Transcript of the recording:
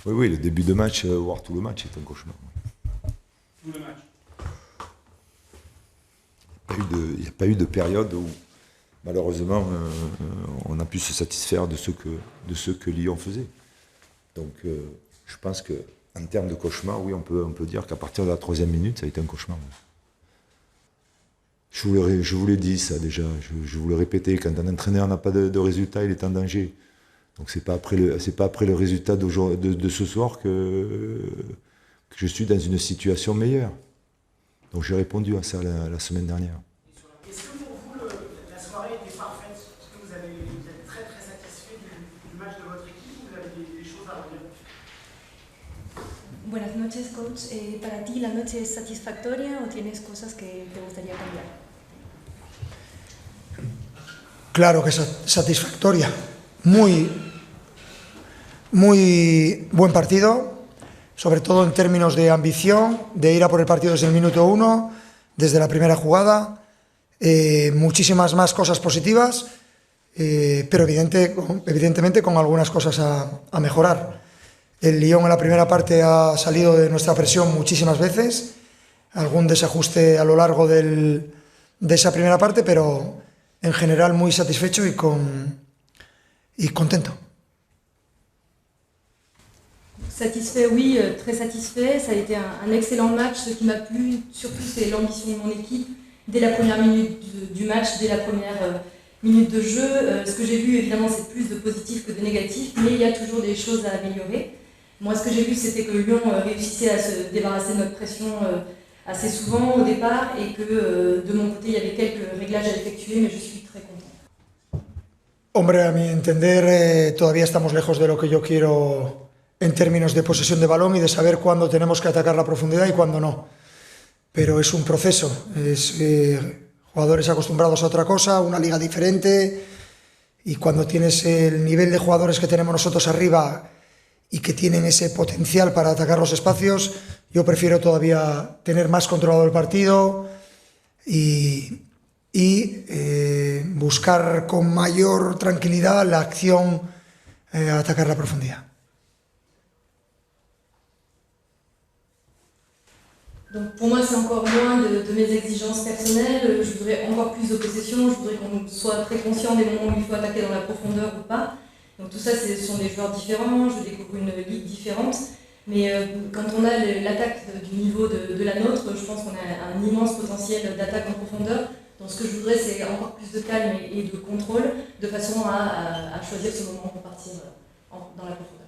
Oui, oui, le début de match, voire tout le match est un cauchemar. Tout le match. Il n'y a pas eu de période où, malheureusement, on a pu se satisfaire de ce que Lyon faisait. Donc, je pense qu'en termes de cauchemar, oui, on peut dire qu'à partir de la 3e minute, ça a été un cauchemar. Je vous l'ai dit, ça, déjà. Je vous le répétais, quand un entraîneur n'a pas de résultat, il est en danger. Donc, c'est pas après le résultat de ce soir que je suis dans une situation meilleure. Donc, j'ai répondu à ça la semaine dernière. Est-ce que pour vous, la soirée était parfaite? Est-ce que vous êtes très très satisfait du match de votre équipe ou vous avez des choses à redire? Buenas noches, coach. ¿Para ti la noche es satisfactoria o tienes cosas que te gustaría cambiar? Claro que es satisfactoria. Muy buen partido, sobre todo en términos de ambición, de ir a por el partido desde el minuto 1, desde la primera jugada. Muchísimas más cosas positivas, pero evidentemente con algunas cosas a mejorar. El Lyon en la primera parte ha salido de nuestra presión muchísimas veces, algún desajuste a lo largo de esa primera parte, pero en general muy satisfecho y contento. Satisfait, oui, très satisfait. Ça a été un excellent match. Ce qui m'a plu, surtout, c'est l'ambition de mon équipe. Dès la première minute du match, dès la première minute de jeu, ce que j'ai vu, évidemment, c'est plus de positif que de négatif, mais il y a toujours des choses à améliorer. Moi, ce que j'ai vu, c'était que Lyon réussissait à se débarrasser de notre pression assez souvent au départ et que de mon côté, il y avait quelques réglages à effectuer, mais je suis très content. Hombre, a mi entender, todavía estamos lejos de lo que yo quiero en términos de posesión de balón y de saber cuándo tenemos que atacar la profundidad y cuándo no. Pero es un proceso, es jugadores acostumbrados a otra cosa, una liga diferente, y cuando tienes el nivel de jugadores que tenemos nosotros arriba y que tienen ese potencial para atacar los espacios, yo prefiero todavía tener más controlado el partido y buscar con mayor tranquilidad la acción a atacar la profundidad. Donc pour moi, c'est encore loin de mes exigences personnelles. Je voudrais encore plus de possession, je voudrais qu'on soit très conscient des moments où il faut attaquer dans la profondeur ou pas. Donc tout ça, ce sont des joueurs différents, je découvre une ligue différente. Mais quand on a l'attaque du niveau de la nôtre, je pense qu'on a un immense potentiel d'attaque en profondeur. Donc ce que je voudrais, c'est encore plus de calme et de contrôle, de façon à choisir ce moment pour partir dans la profondeur.